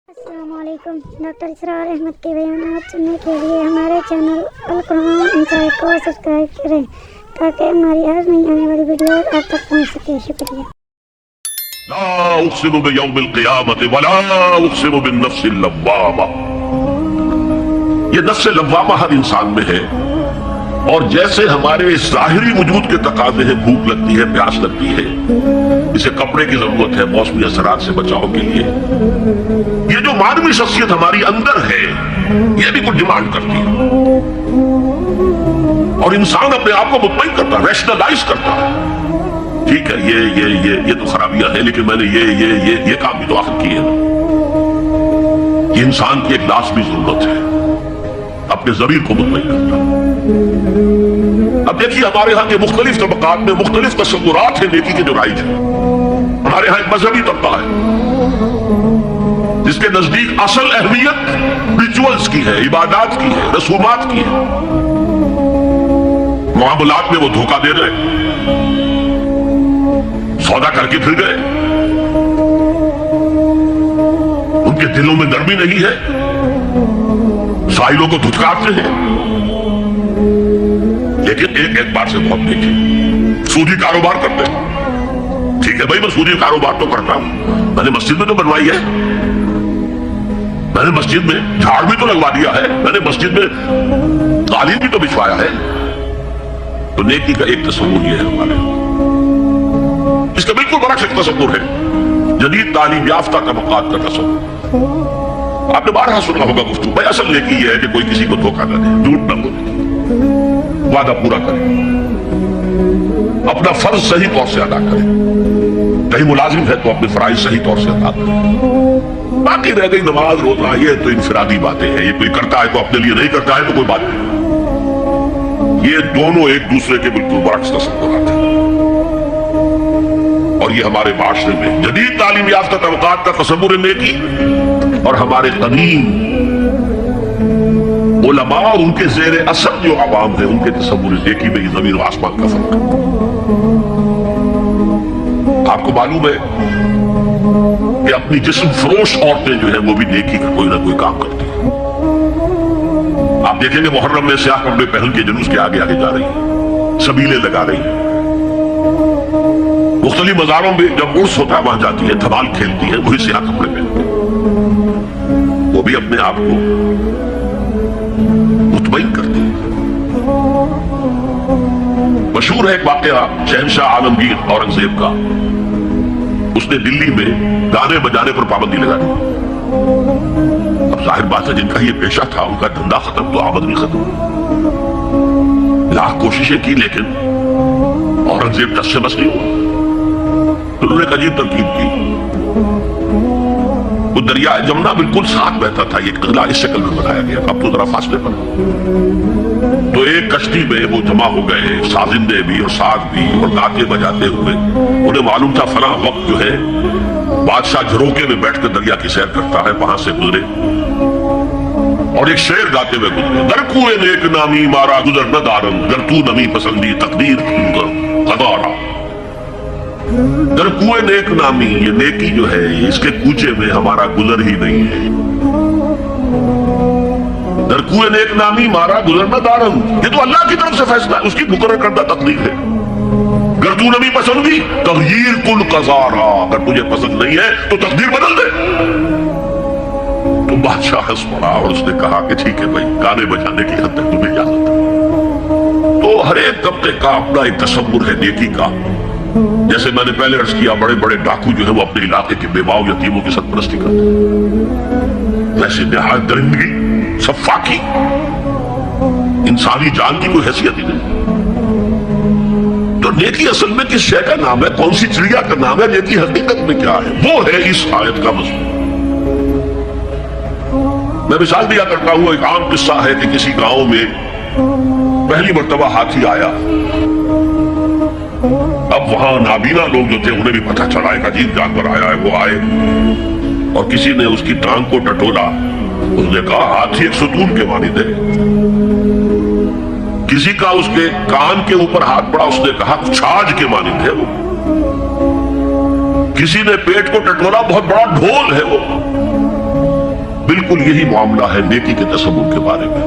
السلام علیکم، ڈاکٹر اسرار احمد کے بیانات سننے کے لیے ہمارے چینل القرآن انسائٹ کو سبسکرائب کریں تاکہ ہماری ہر نئی آنے والی ویڈیو آپ تک پہنچ سکے۔ شکریہ۔ لا اقسم بیوم القیامت ولا اقسم بالنفس اللوامہ، یہ نفس لوامہ ہر انسان میں ہے، اور جیسے ہمارے ظاہری وجود کے تقاضے ہیں، بھوک لگتی ہے، پیاس لگتی ہے، اسے کپڑے کی ضرورت ہے موسمی اثرات سے بچاؤ کے لیے، یہ جو معنوی شخصیت ہماری اندر ہے یہ بھی کچھ ڈیمانڈ کرتی ہے، اور انسان اپنے آپ کو مطمئن کرتا ہے، ریشنلائز کرتا ہے۔ ٹھیک ہے، یہ تو خرابیاں ہیں، لیکن میں نے یہ کام بھی تو آخر کیے نا۔ یہ انسان کی ایک لازمی ضرورت ہے، اپنے ضمیر کو مطمئن کرتا ہے۔ اب دیکھیے، ہمارے ہاں کے مختلف طبقات میں مختلف تصورات ہیں نیکی کے جو رائج ہیں۔ ہمارے ہاں ایک مذہبی طبقہ ہے جس کے نزدیک اصل اہمیت ریچولز کی ہے، عبادات کی ہے، رسومات کی ہے۔ معاملات میں وہ دھوکہ دے رہے، سودا کر کے پھر گئے، ان کے دلوں میں نرمی نہیں ہے، سائلوں کو دھتکارتے ہیں، لیکن ایک بار سے بہت دیکھیں، سودی کاروبار کرتے ہیں۔ ٹھیک ہے بھائی، میں سودی کاروبار تو کرتا ہوں، میں نے مسجد میں تو بنوائی ہے، میں نے مسجد میں جھاڑ بھی تو لگوا دیا ہے، میں نے مسجد میں قالین بھی تو بچھوایا ہے۔ تو نیکی کا ایک تصور یہ ہے ہمارے، اس کا بالکل برعکس ایک تصور ہے جدید تعلیم یافتہ طبقات کا تصور۔ آپ نے بارہا سنا ہوگا گفتگو، بھائی اصل نیکی یہ ہے کہ کوئی کسی کو دھوکہ نہ دے، جھوٹ نہ بولے، وعدہ پورا کرے، اپنا فرض صحیح طور سے ادا کرے، کہیں ملازم ہے تو اپنے فرائض صحیح طور سے ادا کرے۔ باقی رہ گئی نماز روزہ، یہ تو انفرادی باتیں ہیں، یہ کوئی کرتا ہے تو اپنے لیے نہیں کرتا ہے تو کوئی بات نہیں۔ یہ دونوں ایک دوسرے کے بالکل برعکس تصورات ہیں، اور یہ ہمارے معاشرے میں جدید تعلیم یافتہ طبقات کا تصور نیکی اور ہمارے قدیم علماء اور ان کے زیر اثر جو عوام ہیں ان کے تصور نیکی میں یہ زمین و آسمان کا فرق ہے۔ آپ کو معلوم ہے کہ اپنی جسم فروش عورتیں جو ہیں وہ بھی نیکی کا کوئی نہ کوئی کام کرتی ہیں۔ آپ دیکھیں گے محرم میں سیاہ کپڑے پہن کے جلوس کے آگے آگے جا رہی ہیں، سبیلے لگا رہی ہیں، مختلف مزاروں میں جب عرس ہوتا ہے وہاں جاتی ہے، دھمال کھیلتی ہے، وہی سیاہ کپڑے پہن کے، وہ بھی اپنے آپ کو مطمئن کرتی ہے۔ مشہور ہے ایک واقعہ شہنشاہ عالمگیر اورنگزیب کا، اس نے دلی میں گانے بجانے پر پابندی لگا دی۔ اب ظاہر بات ہے جن کا یہ پیشہ تھا ان کا دھندا ختم تو آمد بھی ختم، لاکھ کوششیں کی لیکن اورنگزیب دست سے بس نہیں ہوا۔ انہوں نے ایک عجیب ترکیب کی، وہ دریا جمنا بالکل ساتھ بہتا تھا، یہ قلعہ اس شکل میں بنایا گیا، اب تو ذرا فاصلے پر، تو ایک کشتی میں وہ جمع ہو گئے، سازندے بھی اور ساز بھی اور گاتے بجاتے ہوئے۔ انہیں معلوم تھا فلاں وقت جو ہے بادشاہ جھروکے میں بیٹھ کر دریا کی سیر کرتا ہے، وہاں سے گزرے اور ایک شعر گاتے ہوئے گزرے، در کوئے نیک نامی مارا گزر نہ دارن، گر تو نمی پسندی تقدیر قدارا۔ در کوئے نیک نامی، یہ نیکی جو ہے اس کے کوچے میں ہمارا گزر ہی نہیں ہے۔ در کوئے نیک نامی مارا گزر نہ دارن، یہ تو اللہ کی طرف سے فیصلہ ہے، اس کی مقرر کردہ تقدیر ہے۔ گر تو نمی پسندی تغییر کل قضارا، اگر تجھے پسند نہیں ہے تو تقدیر بدل دے۔ تو بادشاہ ہنس پڑا اور اس نے کہا کہ ٹھیک ہے بھائی، گانے بجانے کی حد تک تمہیں اجازت ہے۔ تو ہر ایک طبقے کا اپنا ایک تصور ہے نیکی کا۔ جیسے میں نے پہلے عرض کیا، بڑے بڑے ڈاکو جو ہے وہ اپنے علاقے کے بیواؤں یتیموں کی سرپرستی کرتے ہیں، ویسے نہایت درندگی صفاقی انسانی جان کی کوئی حیثیت ہی نہیں۔ تو نیکی اصل میں کس شے کا نام ہے، کون سی چڑیا کا نام ہے، نیکی حقیقت میں کیا ہے، وہ ہے اس آیت کا مضمون۔ میں مثال دیا کرتا ہوں، ایک عام قصہ ہے کہ کسی گاؤں میں پہلی مرتبہ ہاتھی آیا۔ اب وہاں نابینا لوگ جو تھے انہیں بھی پتہ چلا ایک عجیب جانور آیا ہے، وہ آئے اور کسی نے اس کی ٹانگ کو ٹٹولا، اس نے کہا ہاتھی ایک ستون کے مانند ہے۔ کسی کا اس کے کان کے اوپر ہاتھ پڑا، اس نے کہا چھاج کے مانند ہے وہ۔ کسی نے پیٹ کو ٹٹولا، بہت بڑا ڈھول ہے وہ۔ बिल्कुल यही मामला है नेकी के तसव्वुर के बारे में।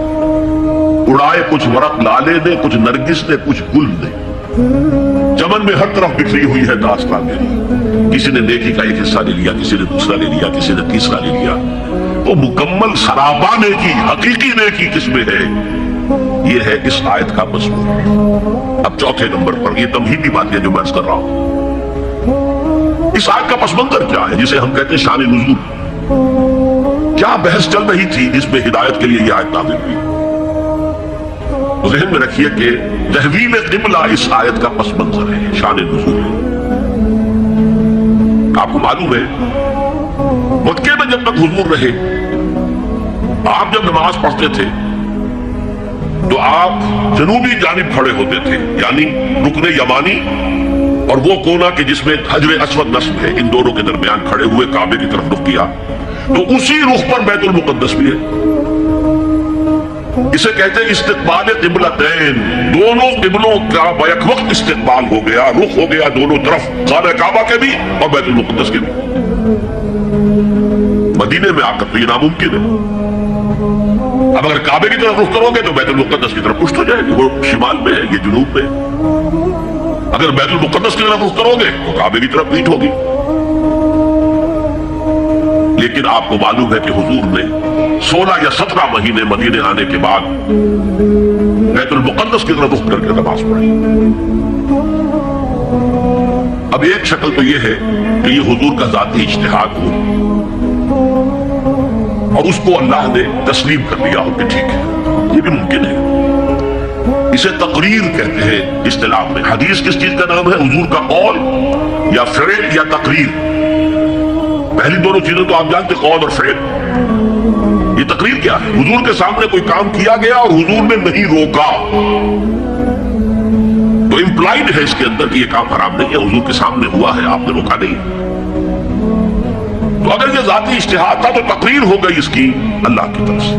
उड़ाए कुछ वरक लाले ने, कुछ नरगिस ने, कुछ गुल ने, चमन में हर तरफ बिखरी हुई है दास्तान मेरी। किसी ने नेकी का एक हिस्सा ले लिया, किसी ने दूसरा ले लिया, किसी ने तीसरा ले लिया। वो मुकम्मल सराबा नेकी, हकीकी नेकी किसमें है? ये है इस आयत का मज़मून। अब चौथे नंबर पर ये तमहीदी बातें जो मैं कर रहा हूं, इस आयत का पस मंजर क्या है जिसे हम कहते हैं शान नुज़ूल? क्या बहस चल रही थी जिसमें हिदायत के लिए यह आयत नाज़िल हुई? तो ज़हन में रखिए कि तहवील क़िबला इस आयत का पस मंजर है, शान नुज़ूल है। आपको मालूम है मक्के में जब तक हुजूर रहे, आप जब नमाज पढ़ते थे तो आप जनूबी जानिब खड़े होते थे, यानी रुकने यमानी और वो कोना के जिसमें हजर अस्वद नस्ब है, इन दोनों के दरमियान खड़े हुए काबे की तरफ रुख किया। तो उसी रुख पर बैतुल मुक़द्दस भी है। इसे कहते हैं इस्तिक़बाल क़िबलतैन, दोनों क़िबलों का बैक वक्त इस्तिक़बाल हो गया, रुख हो गया दोनों तरफ, खाना काबा के भी और बैतुल मुक़द्दस के भी। मदीने में आकर तो ये नामुमकिन है। अब अगर काबे की तरफ रुख करोगे तो बैतुल मुक़द्दस की तरफ पुष्ट हो जाएगी, वो शिमाल में है, ये जुनूब में है। अगर बैतुल मुक़द्दस की तरफ रुख करोगे तो काबे की तरफ पीठ होगी। लेकिन आपको मालूम है कि हुजूर ने 16 या 17 महीने मदीने आने के बाद बैतुल मुक़द्दस की तरफ रुख करके नमाज पढ़ी। अब एक शक्ल तो यह है कि यह हुजूर का ज़ाती इज्तिहाद हो और उसको अल्लाह ने तस्लीम कर दिया हो कि ठीक है, ये भी मुमकिन है। इसे तकरीर कहते हैं इस्तिलाह में। हदीस किस चीज का नाम है? हुजूर का कौल या फ़िल या तकरीर। पहली दोनों चीजें तो आप जानते, कौल और फ़िल। ये तकरीर क्या है? हुजूर के सामने कोई काम किया गया और हुजूर ने नहीं रोका, तो इंप्लाइड है इसके अंदर कि ये काम हराम नहीं है, हुजूर के सामने हुआ है, आपने रोका नहीं। तो अगर ये ज़ाती इज्तिहाद था तो तकरीर हो गई इसकी अल्लाह की तरफ से।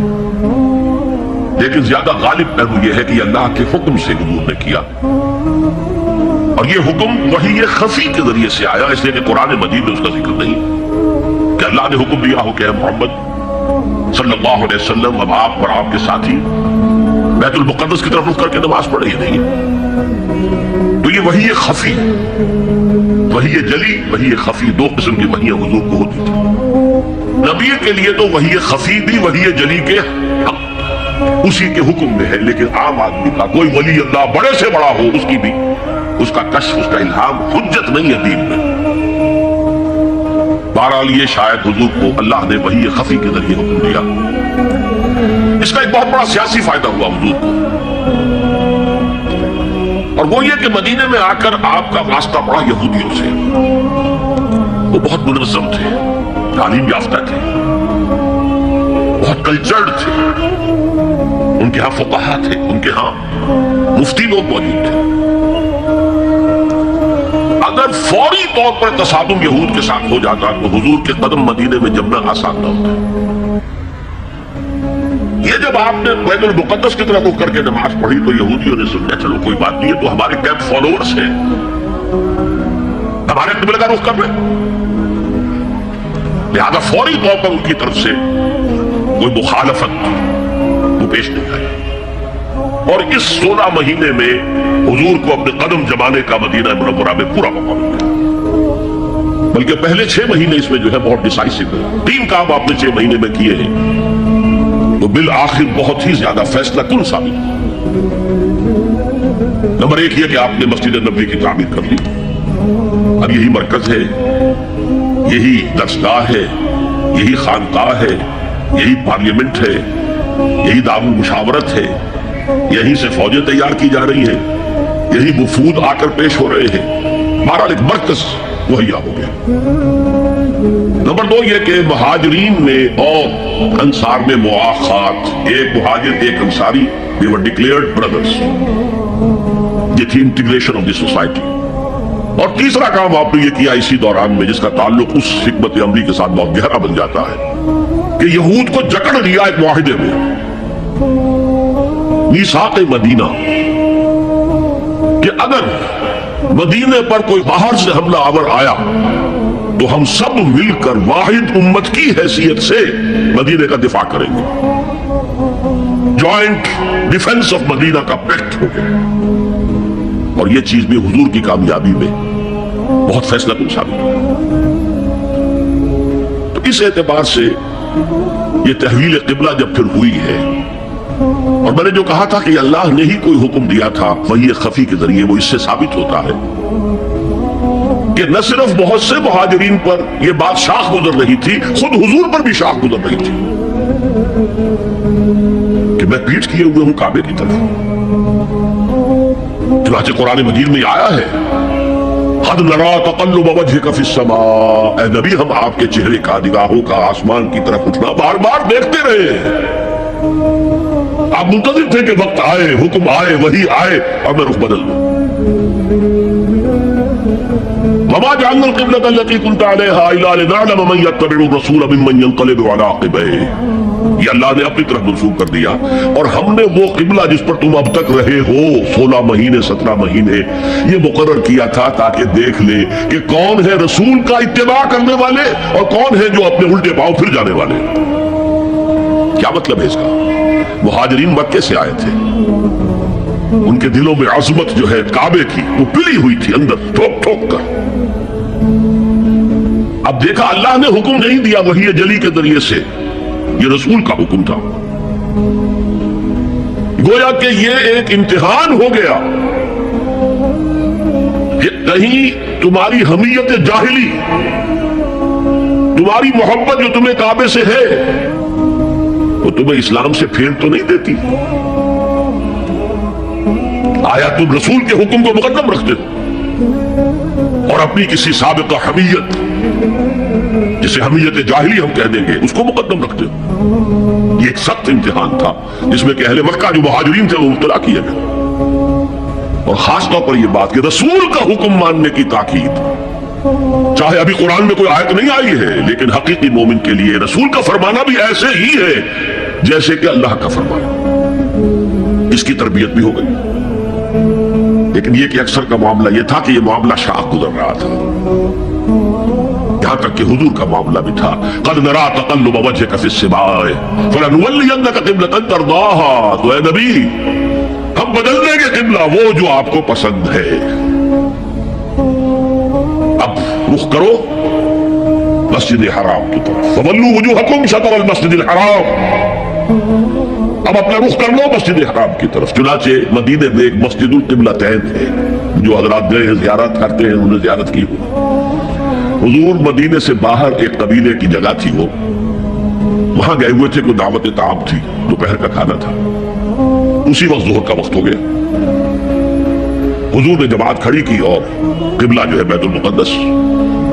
लेकिन ज्यादा गालिब पहलू यह है कि अल्लाह के हुक्म से हुजूर ने किया, और ये हुक्म वही ये खफी के जरिए से आया, इसलिए कि कुरान मजीद में उसका जिक्र नहीं कि अल्लाह ने हुक्म दिया हो कि मोहम्मद सल्लल्लाहु अलैहि वसल्लम अब आप और आपके साथी बैतुल मुक़द्दस की तरफ रुख करके नमाज पढ़े, ही नहीं है। तो ये वही ये खफी, वही ये जली, वही ये खफी, दो किस्म की वही हुजूर को होती थी। नबी के लिए तो वही ये खफी भी वही ये जली के हक उसी के हुक्म में है, लेकिन आम आदमी का कोई वली अल्लाह बड़े से बड़ा हो, उसकी भी उसका कश्फ, उसका इल्हाम हुज्जत नहीं है दीन में। बहरहाल ये शायद हुजूर को अल्लाह ने वही खफी के जरिए हुक्म दिया। इसका एक बहुत बड़ा सियासी फायदा हुआ हुजूर को, और वो ये कि मदीने में आकर आपका वास्ता पड़ा यहूदियों से। वो बहुत मुनज़्ज़म थे, तालीम याफ्ता थे, बहुत कल्चर्ड थे, उनके यहाँ फुक़हा थे, उनके यहाँ मुफ्ती लोग मौजूद थे। अगर फौरी तौर पर तसादुम यहूद के साथ हो जाता तो हुजूर के कदम मदीने में जमना आसान न होता। ये जब आपने बैतुल मुक़द्दस की तरफ रुख करके नमाज पढ़ी तो यहूदियों ने समझा चलो कोई बात नहीं है, तो हमारे कैंप फॉलोअर्स हैं, हमारे क़िबला का रुख कर रहे, लिहाजा फौरी तौर पर उनकी तरफ से कोई मुखालफत वो पेश नहीं आई। और इस 16 महीने में हुजूर को अपने कदम जमाने का मदीना मुनव्वरा में पूरा मौका मिल गया। बल्कि पहले 6 महीने इसमें जो है बहुत डिसाइसिव है। 3 काम आपने 6 महीने में किए हैं तो बिल आखिर बहुत ही ज्यादा फैसला कुन साबित हुआ। नंबर 1 यह कि आपने मस्जिद नबवी की तामीर कर ली। अब यही मरकज है, यही दरसगाह है, यही खानकाह है, यही पार्लियामेंट है, यही दारुल मुशावरत है, यहीं से फौजें तैयार की जा रही हैं, यही वफूद आकर पेश हो रहे हैं। बहरहाल एक मरकज मुहैया हो गया। नंबर 2 यह कि मुहाजिरीन में और अंसार में मुआखात, एक मुहाजिर एक अंसारी, दे वर डिक्लेयर्ड ब्रदर्स। ये थी इंटीग्रेशन ऑफ द सोसाइटी। और तीसरा काम आपने ये किया इसी दौरान में, जिसका ताल्लुक उस हिकमत अमली के साथ बहुत गहरा बन जाता है, कि यहूद को जकड़ लिया एक मुआहिदे में, मीसाक़ मदीना, कि अगर मदीने पर कोई बाहर से हमला आवर आया تو ہم سب مل کر واحد امت کی حیثیت سے مدینے کا دفاع کریں گے. جوائنٹ ڈیفنس آف مدینہ کا پیکٹ ہو گیا. اور یہ چیز بھی حضور کی کامیابی میں بہت فیصلہ کن ثابت ہو. تو اس اعتبار سے یہ تحویل قبلہ جب پھر ہوئی ہے، اور میں نے جو کہا تھا کہ اللہ نے ہی کوئی حکم دیا تھا وہی خفی کے ذریعے، وہ اس سے ثابت ہوتا ہے کہ نہ صرف بہت سے مہاجرین پر یہ بات شاخ گزر رہی تھی، خود حضور پر بھی شاخ گزر رہی تھی کہ میں پیٹھ کیے ہوئے ہوں کعبے کی طرف. چنانچہ قرآن مجید میں آیا ہے قد نرى تقلب وجهك في السماء، اے نبی ہم آپ کے چہرے کا، نگاہوں کا آسمان کی طرف اٹھنا بار بار دیکھتے رہے. آپ منتظر تھے کہ وقت آئے، حکم آئے، وحی آئے اور میں رخ بدل دوں. وما جعلنا القبلة التي كنت عليها إلا لنعلم من يتبع الرسول ممن ينقلب على عقبيه. یہ اللہ نے اپنی طرف منسوخ کر دیا، اور ہم نے وہ قبلہ جس پر تم اب تک رہے ہو 16 مہینے 17 مہینے یہ مقرر کیا تھا تاکہ دیکھ لے کہ کون ہے رسول کا اتباع کرنے والے اور کون ہے جو اپنے الٹے پاؤں پھر جانے والے. کیا مطلب ہے اس کا؟ مہاجرین مکے سے آئے تھے، ان کے دلوں میں عظمت جو ہے کعبے کی وہ پلی ہوئی تھی اندر ٹھوک ٹھوک کر. اب دیکھا اللہ نے حکم نہیں دیا وحی جلی کے ذریعے سے، یہ رسول کا حکم تھا. گویا کہ یہ ایک امتحان ہو گیا کہ کہیں تمہاری حمیت جاہلی، تمہاری محبت جو تمہیں کعبے سے ہے وہ تمہیں اسلام سے پھیر تو نہیں دیتی. آیا تم رسول کے حکم کو مقدم رکھتے ہو اور اپنی کسی سابقہ حمیت جسے حمیت جاہلی ہم کہہ دیں گے اس کو مقدم رکھتے ہو. یہ ایک سخت امتحان تھا جس میں کہ اہل مکہ جو مہاجرین تھے وہ مبتلا کیے گئے. اور خاص طور پر یہ بات کہ رسول کا حکم ماننے کی تاکید، چاہے ابھی قرآن میں کوئی آیت نہیں آئی ہے لیکن حقیقی مومن کے لیے رسول کا فرمانا بھی ایسے ہی ہے جیسے کہ اللہ کا فرمانا. اس کی تربیت بھی ہو گئی. لیکن یہ کہ اکثر کا معاملہ یہ تھا کہ یہ معاملہ شاخ گزر رہا تھا، یہاں تک کہ حضور کا معاملہ بھی تھا قد نرى تقلب وجهك في السماء فلنولينك قبلة ترضاها. تو اے نبی ہم بدل دیں گے قبلہ وہ جو آپ کو پسند ہے. اب رخ کرو مسجد حرام کی طرف. فولوا وجوهكم شطر المسجد الحرام. اب اپنا رخ کر لو مسجد حرام کی طرف. چنانچہ مدینے میں ایک مسجد القبلتین ہے، جو حضرات گئے ہیں زیارت کرتے ہیں انہوں نے زیارت کی. حضور مدینے سے باہر ایک قبیلے کی جگہ تھی، وہ وہاں گئے ہوئے تھے، کوئی دعوت طعام تھی، دوپہر کا کھانا تھا. اسی وقت ظہر کا وقت ہو گیا. حضور نے جماعت کھڑی کی اور قبلہ جو ہے بیت المقدس.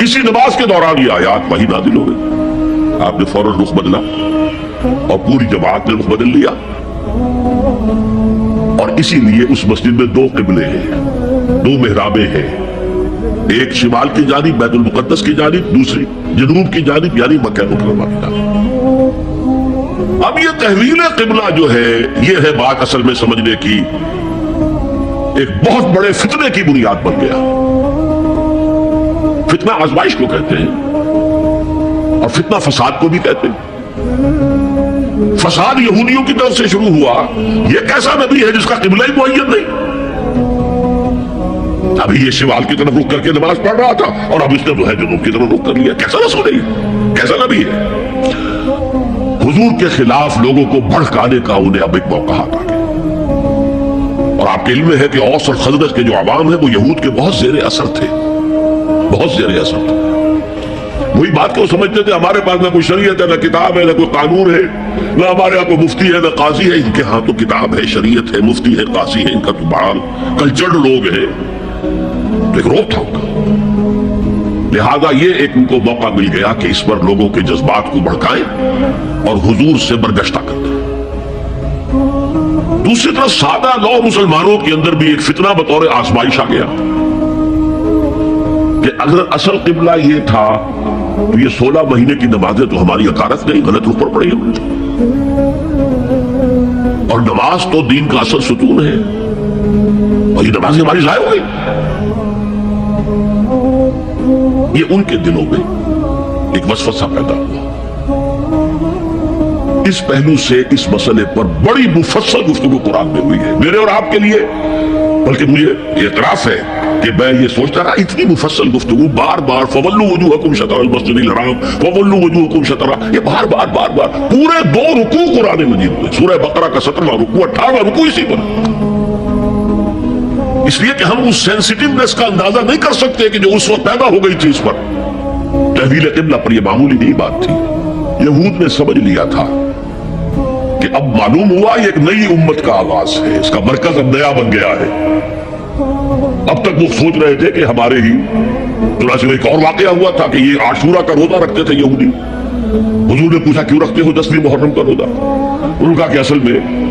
اسی نماز کے دوران یہ آیات وحی نازل ہو گئی. آپ نے فوراً رخ بدلا اور پوری جماعت نے رخ بدل لیا. اور اسی لیے اس مسجد میں 2 قبلے ہیں، 2 محرابیں ہیں، ایک شمال کی جانب بیت المقدس کی جانب، دوسری جنوب کی جانب یعنی مکہ مکرمہ کی جانب. اب یہ تحویل قبلہ جو ہے یہ ہے بات اصل میں سمجھنے کی ایک بہت بڑے فتنے کی بنیاد بن گیا. فتنہ آزمائش کو کہتے ہیں اور فتنہ فساد کو بھی کہتے ہیں. فساد یہودیوں کی طرف سے شروع ہوا. یہ کیسا نبی ہے جس کا قبلہ ہی معین نہیں؟ ابھی یہ شمال کی طرف رخ کر کے نماز پڑھ رہا تھا اور اب اس نے جو ہے جنوب کی طرف رخ کر لیا. کیسا رسول ہے، کیسا نبی ہے؟ حضور کے خلاف لوگوں کو بھڑکانے کا انہیں اب ایک موقع آتا ہے. اور آپ کے علم میں ہے کہ اوس اور خزرج کے جو عوام ہیں وہ یہود کے بہت زیر اثر تھے، بہت زیر اثر تھے. وہی بات کو سمجھتے تھے ہمارے پاس نہ کوئی شریعت ہے، نہ کتاب ہے، نہ کوئی قانون ہے، نہ ہمارے یہاں کوئی مفتی ہے، نہ قاضی ہے. ان کے ہاں تو کتاب ہے، شریعت ہے، مفتی ہے، قاضی ہے. ان کا تو بڑا کلچرڈ لوگ ہیں. تو ایک روک تھا ان کا. لہذا یہ ایک ان کو موقع مل گیا کہ اس پر لوگوں کے جذبات کو بھڑکائیں اور حضور سے برگشتہ کر دیں. دوسری طرف سادہ لو مسلمانوں کے اندر بھی ایک فتنہ بطور آزمائش آ گیا کہ اگر اصل قبلہ یہ تھا تو یہ 16 مہینے کی نمازیں تو ہماری اکارت نہیں، غلط رخ پر پڑی. اور نماز تو دین کا اصل ستون ہے اور یہ نمازیں ہماری ضائع ہو گئی. یہ ان کے دلوں میں एक वसवसा पैदा हुआ। इस पहलू से इस मसले पर बड़ी मुफस्सल गुफ्तगू कुरान में हुई है मेरे और आपके लिए। बल्कि मुझे एतराफ है कि मैं ये सोचता रहा, इतनी मुफस्सल गुफ्तगू बार बार फवल्लू वजूहकुम शतरल मस्जिदिल हराम फवल्लू वजूहकुम शतरा, ये बार बार पूरे 2 रुकू कुरान मजीद में, सूरह बकरा का 17वां रुकू 18वां रुकू इसी पर। इसलिए कि हम उस सेंसिटिवनेस का अंदाजा नहीं कर सकते कि जो उस वक्त पैदा हो गई थी इस पर। तहवील क़िबला पर यह मामूली नहीं बात थी। यहूद ने समझ लिया था कि अब मालूम हुआ ये एक नई उम्मत का आगाज है, इसका मरकज अब नया बन गया है। अब तक वो सोच रहे थे कि हमारे ही चुनाचे में एक और वाकया हुआ था कि ये आशूरा का रोजा रखते थे यहूदी। हुजूर ने पूछा क्यों रखते हो 10वीं मुहर्रम का रोजा? उनका कि असल में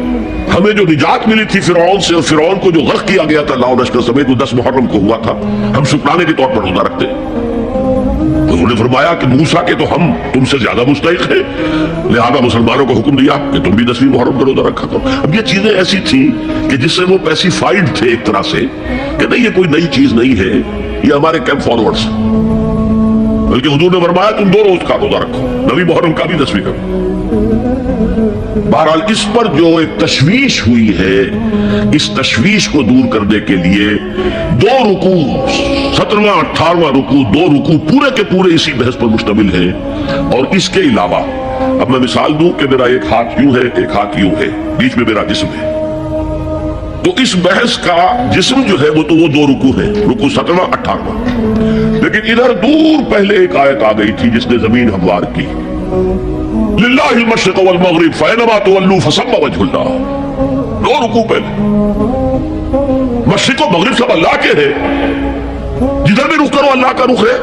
हमें जो निजात मिली थी फिरौन से, और फिरौन को जो गर्क किया गया था लाओ लश्कर समेत, वो 10 मुहर्रम को हुआ था, हम शुक्राने के तौर पर रोजा रखते। उन्होंने फरमाया कि मूसा के तो हम तुमसे ज्यादा मुस्तहिक हैं, लिहाजा मुसलमानों को हुक्म दिया कि तुम भी 10वीं मुहर्रम का रोजा रखा करो। अब ये चीजें ऐसी थी कि जिससे वो पैसिफाइड थे एक तरह से कि नहीं ये कोई नई चीज नहीं है, ये हमारे कैंप फॉरवर्ड्स। बल्कि हुजूर ने फरमाया तुम 2 रोज का रोजा रखो, 9वीं मुहर्रम का भी 10वीं का। बहरहाल इस पर जो एक तशवीश हुई है, इस तशवीश को दूर करने के लिए 2 रुकू 17वां 18वां रुकू 2 रुकू पूरे के पूरे इसी बहस पर मुश्तमिल है। और इसके अलावा अब मैं मिसाल दूं कि मेरा एक हाथ यूं है, एक हाथ यूं है, बीच में मेरा जिस्म है, तो इस बहस का जिस्म जो है वो तो वो 2 रुकू है, रुकू 17वां 18वां। लेकिन इधर दूर पहले एक आयत आ गई थी जिसने जमीन हमवार की, लिल्लाहिल मशरिक़ वल मग़रिब फ़ैनमा तुवल्लू फ़सम्मा वजहुल्लाह। 2 रुकू पहले, मशरिक़ और मग़रिब सब अल्लाह के हैं, जिधर भी रुख करो अल्लाह का रुख है।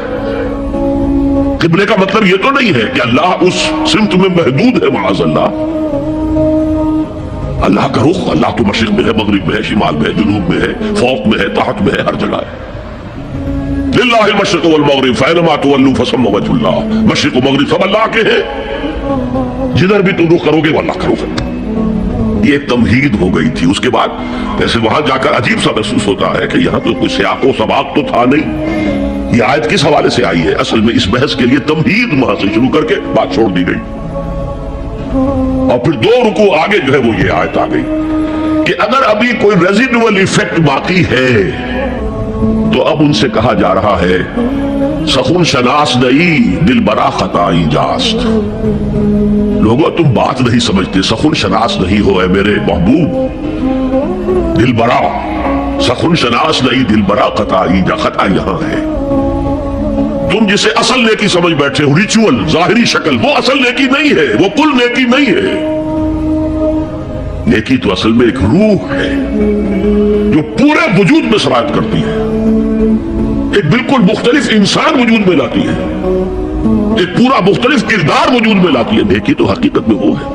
क़िबले का मतलब ये तो नहीं है कि अल्लाह उस सिमत में महदूद है, माअज़ल्लाह। अल्लाह का रुख, अल्लाह तो मशरिक़ में है, मग़रिब में है, शिमाल में है, जुनूब में है, फ़ौक़ में है, तहत में है, हर जगह है। लिल्लाहिल मशरिक़ वल मग़रिब फ़ैनमा तुवल्लू फ़सम्मा वजहुल्लाह। मशरिक़ और मग़रिब सब अल्लाह के हैं, जिधर भी तुम रुख करोगे वो अल्लाह का रुख है। ये तमहीद हो गई थी। उसके बाद वैसे वहां जाकर अजीब सा महसूस होता है कि यहाँ तो कोई सियाको सबाक तो था नहीं, ये आयत किस हवाले से आई है? असल में इस बहस के लिए तमहीद वहां से शुरू करके बात छोड़ दी गई, और फिर 2 रुकू आगे जो है वो ये आयत आ गई कि अगर अभी कोई रेजिडुअल इफेक्ट बाकी है तो अब उनसे कहा जा रहा है सखुन शनास नहीं दिल बरा खताई जास्त। लोगों तुम बात नहीं समझते, सखुन शनास नहीं हो है मेरे महबूब, दिल बरा सखुन शनास नहीं दिल बरा खताई जा। खता यहाँ है, तुम जिसे असल नेकी समझ बैठे हो, रिचुअल जाहिरी शक्ल, वो असल नेकी नहीं है, वो कुल नेकी नहीं है। नेकी तो असल में एक रूह है जो पूरे वजूद में सरायत करती है, एक बिल्कुल मुख्तलिफ इंसान वजूद में लाती है, एक पूरा मुख्तलिफ किरदार वजूद में लाती है। नेकी तो हकीकत में वो है।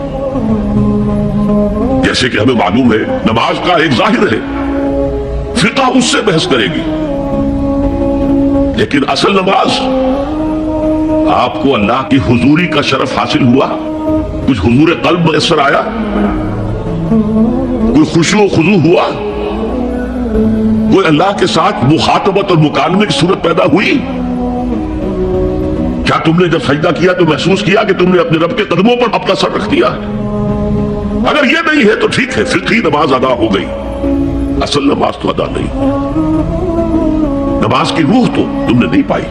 जैसे कि हमें मालूम है नमाज का एक जाहिर है, फिक़ह उससे बहस करेगी, लेकिन असल नमाज आपको अल्लाह की हुजूरी का शरफ हासिल हुआ, कुछ हुजूर कल्ब मैसर आया, कोई खुशू खुजू हुआ, कोई अल्लाह के साथ मुखातबत और मुकालमे की सूरत पैदा हुई? क्या तुमने जब सजदा किया तो महसूस किया कि तुमने अपने रब के कदमों पर अपना सर रख दिया? अगर ये नहीं है तो ठीक है, फिक्री नमाज अदा हो गई, असल नमाज तो अदा नहीं। नमाज की रूह तो तुमने नहीं पाई।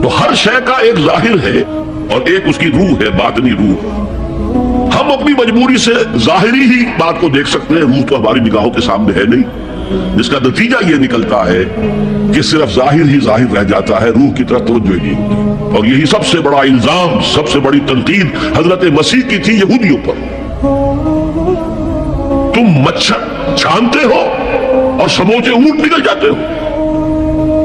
तो हर शय का एक जाहिर है और एक उसकी रूह है, बातनी रूह। हम अपनी मजबूरी से जाहिरी ही बात को देख सकते हैं, रूह तो हमारी निगाहों के सामने है नहीं, जिसका नतीजा ये निकलता है कि सिर्फ जाहिर ही जाहिर रह जाता है, रूह की तरफ तवज्जो नहीं होती। और यही सबसे बड़ा इल्जाम, सबसे बड़ी तनकीद हजरत मसीह की थी यहूदियों पर। तुम मच्छर छानते हो और समूचे ऊंट निकल जाते हो।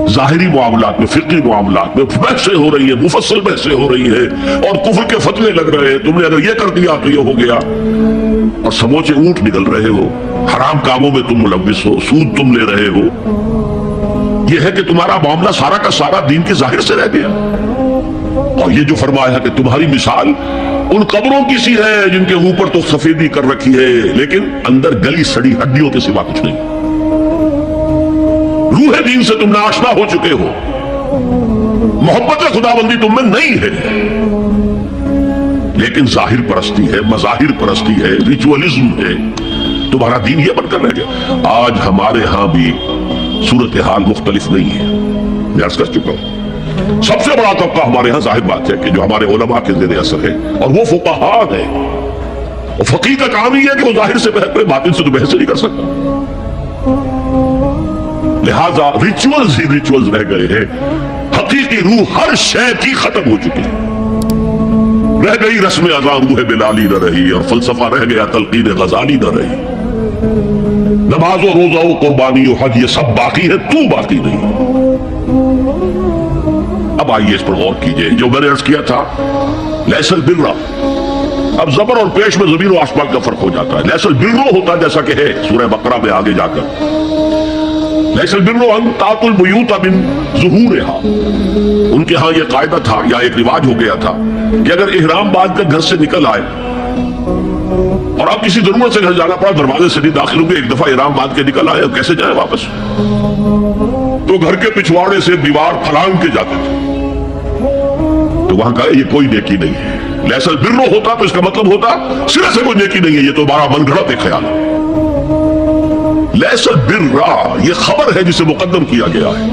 जाहिरी मामलात में, फिक्री मामलात में बहसें हो रही है, मुफस्सल बहसें हो रही है और कुफ्र के फतवे लग रहे हैं, तुमने अगर ये कर दिया तो ये हो गया, और समूचे ऊंट निकल रहे हो, हराम कामों में तुम मुलव्विस हो, सूद तुम ले रहे हो। यह है कि तुम्हारा मामला सारा का सारा दीन के जाहिर से रह गया। और ये जो फरमाया है कि तुम्हारी मिसाल उन कब्रों की सी है जिनके ऊपर तो सफेदी कर रखी है, लेकिन अंदर गली सड़ी हड्डियों के सिवा कुछ नहीं। रूह दीन से तुम नाआशना हो चुके हो। मोहब्बत खुदाबंदी तुम में नहीं है, लेकिन जाहिर परस्ती है, मजाहिर परस्ती है, रिचुअलिज्म है, तुम्हारा दीन ये बनकर रह गया। आज हमारे यहां भी सूरत हाल मुख्तलिफ नहीं है, मैं अर्ज कर चुका हूं। सबसे बड़ा तबका हमारे यहां जाहिर बात है कि जो हमारे उलमा के ज़ेर असर है, और वो फुक़हा है, और फकीह का काम ही है कि वो जाहिर से बहस करे, बातिन से तो बहस नहीं कर सकता। लिहाजा रिचुअल्स ही रिचुअल्स रह गए हैं, हकीकी रूह हर शय की खत्म हो चुकी है। रह गई रस्म अज़ा रूह बिलाली न रही, और फलसफा रह गया तलकीन गजाली न रही। नमाजो रोजा कुर्बानी हज ये सब बाकी है, तू बाकी नहीं। अब आइए इस पर गौर कीजिए, जो मैंने अर्ज किया था लैसल बिर्रा, अब जबर और पेश में जमीन और आसमान का फर्क हो जाता है। लैसल बिर्रो होता है जैसा कि है सूरह बकरा में आगे जाकर, लैसल बिर्रो अन तातुल बुयूत मिन ज़ुहूरिहा। उनके यहां यह कायदा था या एक रिवाज हो गया था कि अगर इहराम बांध कर घर से निकल आए और अब किसी जरूरत से घर जाना पड़ा, दरवाजे से नहीं दाखिल होंगे, एक दफा इहराम बांध के निकल आए, अब कैसे जाए वापस? तो घर के पिछवाड़े से दीवार फलांग के जाते थे। तो वहां कहा ये कोई नेकी नहीं है। लैसल बिर्रो होता तो इसका मतलब होता सिरे से कोई नेकी नहीं है, ये तो हमारा मनगढ़ंत एक ख्याल है। लैसल बिर्रा ये खबर है जिसे मुकद्दम किया गया है,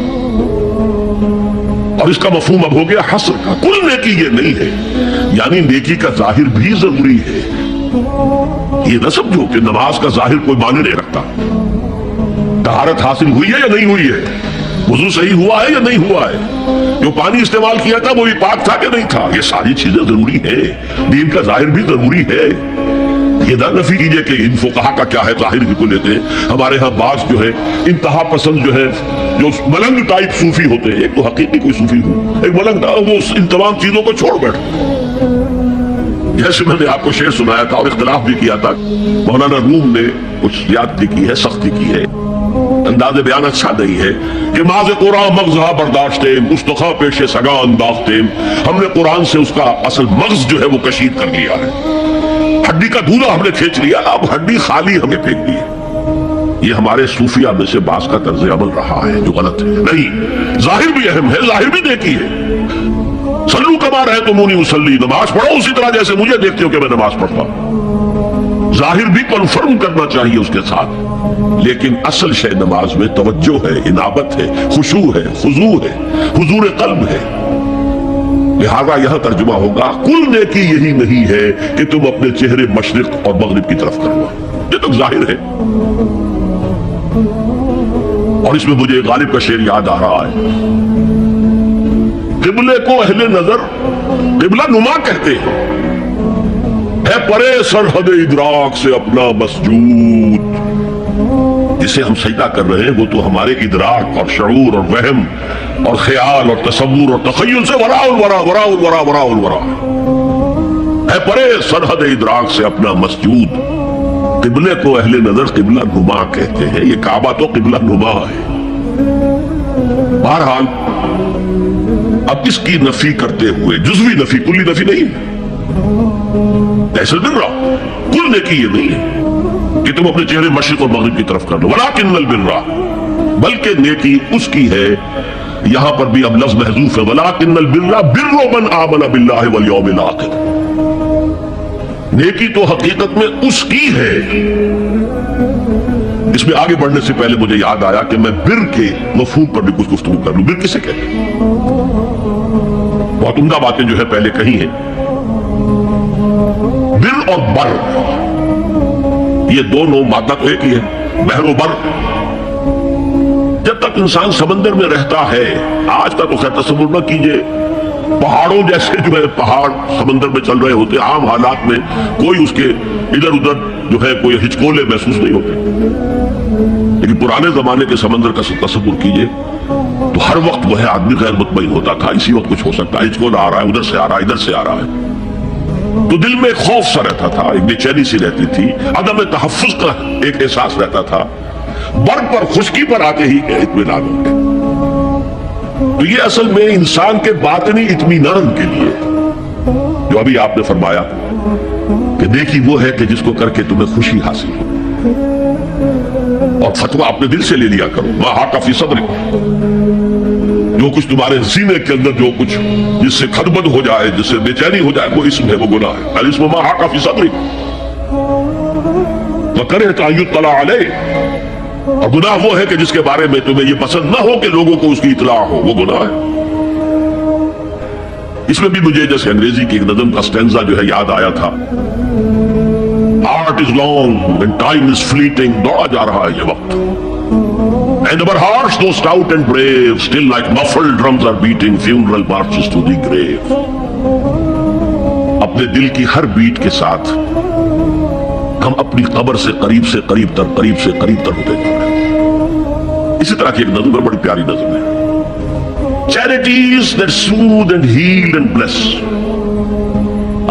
और इसका मफहूम अब हो गया हस्र का। कुल नेकी ये नहीं है, यानी नेकी का जाहिर भी जरूरी है। ये न समझो कि नमाज का जाहिर कोई माने नहीं रखता। तहारत हासिल हुई है या नहीं हुई है, वुजू सही हुआ है या नहीं हुआ है, जो पानी इस्तेमाल किया था वो भी पाक था कि नहीं था, ये सारी चीजें जरूरी है। दीन का जाहिर भी जरूरी है। ये ना नफी कीजिए कि इन फुकहा का क्या है, जाहिर को लेते हैं। हमारे यहाँ बास जो है इंतहा पसंद जो है, जो मलंग टाइप सूफी होते हैं, एक तो हकीकी कोई सूफी हो, एक मलंग ना, वो इन तमाम चीजों को छोड़ बैठते। जैसे मैंने आपको शेर सुनाया था और इख्तिलाफ भी किया था, मौलाना रूम ने कुछ ज्यादती की है, सख्ती की है, अंदाज़े बयान अच्छा नहीं है कि माज़े कुरान मग़ज़हा बर्दाश्ते मुस्तखा पेशे सगा अंदाज़ते, हमने कुरान से उसका असल मग़ज़ जो है वो कशीद कर लिया है, हड्डी का दूल्हा हमने खींच लिया, अब हड्डी खाली हमें फेंक दी है। ये हमारे सूफिया में से बास का तर्ज अमल रहा है जो गलत है। नहीं, जाहिर भी अहम है, जाहिर भी नेकी है। सल्लू कमा रहे तो मुनी मुसल्ली, नमाज पढ़ो उसी तरह जैसे मुझे देखते हो कि मैं नमाज पढ़ता हूं। जाहिर भी कन्फर्म करना चाहिए उसके साथ, लेकिन असल शय नमाज में तवज्जो है, इनाबत है, खुशू है, खुजू है, हुजूर कल्ब है। लिहाजा यह तर्जुमा होगा, कुल नेकी यही नहीं है कि तुम अपने चेहरे मशरिक और मगरिब की तरफ करना, ये तो जाहिर है। और इसमें मुझे गालिब का शेर याद आ रहा है, किबले को अहले नजर किबला नुमा कहते हैं, है परे सरहद इदराक से अपना मसजूद। जिसे हम सजदा कर रहे हैं वो तो हमारे इदराक और शऊर और वहम और ख्याल और तसव्वुर और तखय्युल से वराउल वरा वराउल वरा वराउल वरा है, परे सरहद इदराक से अपना मसजूद। किबले को अहले नजर किबला नुमा कहते हैं, ये काबा तो किबला नुमा है। बहरहाल अब इसकी नफी करते हुए, जुज़वी नफी, कुल्ली नफी नहीं, ऐसा बिर्रा कुल नेकी ये नहीं है कि तुम अपने चेहरे मशरिक और मगरिब की तरफ कर लो, वलाकिन्नल बिर्रा, बल्कि नेकी उसकी है, यहां पर भी अब लफ्ज़ महज़ूफ है, वलाकिन्नल बिर्रा बिर्रु मन आमना बिल्लाहि वल यौमिल आखिर। नेकी तो हकीकत में उसकी है। इसमें आगे बढ़ने से पहले मुझे याद आया कि मैं बिर के मफहूम पर भी कुछ गुफ्तगू कर लूं। बिर किसे कहते हैं? बहुत उम्दा बातें जो है पहले कही है। बिर और बर, ये दोनों मादा तो एक ही है, बहरो बर। जब तक इंसान समंदर में रहता है, आज का तो खैर तसव्वुर न कीजिए, पहाड़ों जैसे जो है पहाड़ समंदर में चल रहे होते, आम हालात में कोई उसके इधर उधर जो है कोई हिचकोले महसूस नहीं होते। लेकिन पुराने जमाने के समंदर का तसव्वुर कीजिए तो हर वक्त वह आदमी गैर मुतमईन होता था, इसी वक्त कुछ हो सकता है, हिचकोला आ रहा है, उधर से आ रहा है, इधर से आ रहा है, तो दिल में खौफ सा रहता था, एक बेचैनी सी रहती थी, अदम तहफ्फुज का एक एहसास रहता था। बर्फ पर खुश्की पर आते ही इत्मीनान हो गया। तो ये असल में इंसान के बातिनी इत्मीनान के लिए, जो अभी आपने फरमाया कि देखी वो है कि जिसको करके तुम्हें खुशी हासिल हो, और फतवा अपने दिल से ले लिया करो, मां हाका फी सदरिक, जो कुछ तुम्हारे सीने के अंदर जो कुछ जिससे खदबद हो जाए, जिससे बेचैनी हो जाए, वो इस्म है, वो गुनाह है। अल इस्म मा हाका फी सदरिक व करहता अन युत्तला अलैह। और गुनाह वो है कि जिसके बारे में तुम्हें ये पसंद ना हो कि लोगों को उसकी इतला हो, वो गुनाह है। इसमें भी मुझे जैसे अंग्रेजी की एक नज़म का स्टैंजा जो है याद आया था, art is long and time is fleeting, दौड़ा जा रहा है ये वक्त, and our hearts though stout and brave still like muffled drums are beating funeral marches to the grave। अपने दिल की हर बीट के साथ हम अपनी कब्र से करीब से करीब तर होते जा रहे हैं। इसी तरह की एक नज़म है, बड़ी प्यारी नज़म है, Charities that soothe and heal and bless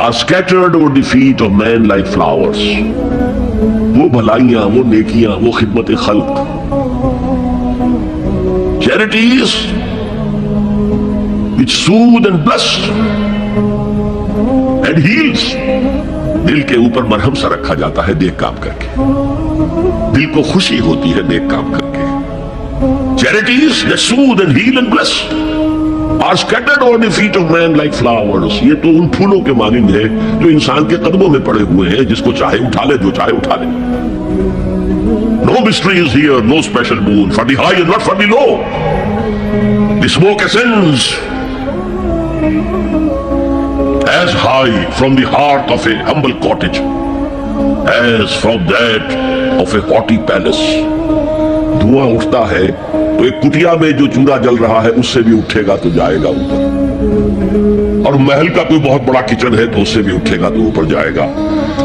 are scattered over the feet of men like flowers। वो भलाइयां, वो नेकियां, वो खिदमत खल्क, charities which soothe and bless and heals, दिल के ऊपर मरहम सा रखा जाता है नेक काम करके, दिल को खुशी होती है नेक काम करके। Charities that soothe and heal and bless are scattered on the feet of man like flowers। ये तो उन फूलों के मानिंद है जो इंसान के कदमों में पड़े हुए हैं, जिसको चाहे उठा ले, जो चाहे उठा ले। No mystery is here, no special moon for the high and not for the low। The smoke ascends as high from the heart of a humble cottage as from that of a haughty palace। धुआं उठता है तो एक कुटिया में जो चूल्हा जल रहा है उससे भी उठेगा तो जाएगा ऊपर, और महल का कोई बहुत बड़ा किचन है तो उससे भी उठेगा तो ऊपर जाएगा।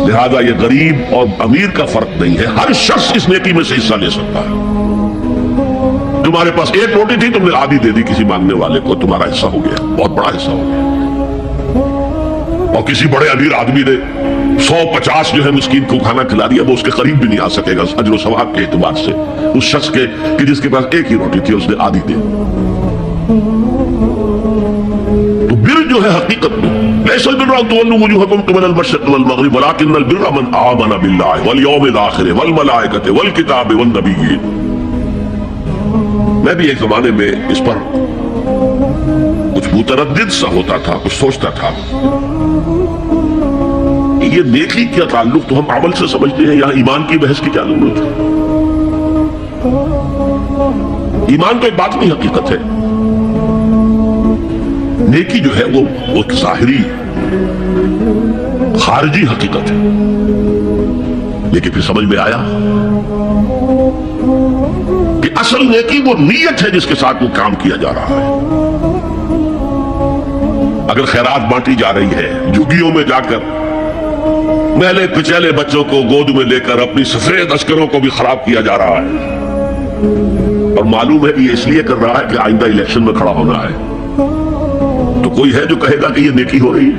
लिहाजा ये गरीब और अमीर का फर्क नहीं है, हर शख्स इस नेकी में से हिस्सा ले सकता है। तुम्हारे पास एक रोटी थी, तुमने आधी दे दी किसी मांगने वाले को, तुम्हारा हिस्सा हो गया, बहुत बड़ा हिस्सा हो गया। और किसी बड़े अमीर आदमी ने 150 जो है मिस्कीन को खाना खिला दिया, वो उसके करीब भी नहीं आ सकेगा अजर व सवाब के एतबार से उस शख्स के कि जिसके पास एक ही रोटी थी, उसने आधी दे। तो बिर जो है हकीकत में लैसल बिर्रा तुवल्लू वजूहकुम क़िबल अल-मशरिक़ वल-मग़रिब वलाकिन्नल बिर्रा मन आमन बिल्लाहि वल यौमिल आखिर वल मलाइकति वल किताबि वन नबिय्यीन। मैं भी एक जमाने में इस पर कुछ मुतरद्दिद सा होता था, कुछ सोचता था, ये नेकी क्या ताल्लुक तो हम अमल से समझते हैं, यहां ईमान की बहस की क्या जरूरत है। ईमान तो एक बात नहीं, हकीकत है। नेकी जो है वो एक ज़ाहिरी खारिजी हकीकत है। लेकिन फिर समझ में आया कि असल नेकी वो नीयत है जिसके साथ वो काम किया जा रहा है। अगर खैरात बांटी जा रही है, झुग्गियों में जाकर मैले पिचैले बच्चों को गोद में लेकर अपनी सफेद अस्करों को भी खराब किया जा रहा है, और मालूम है कि ये इसलिए कर रहा है कि आइंदा इलेक्शन में खड़ा होना है, तो कोई है जो कहेगा कि ये नेकी हो रही है?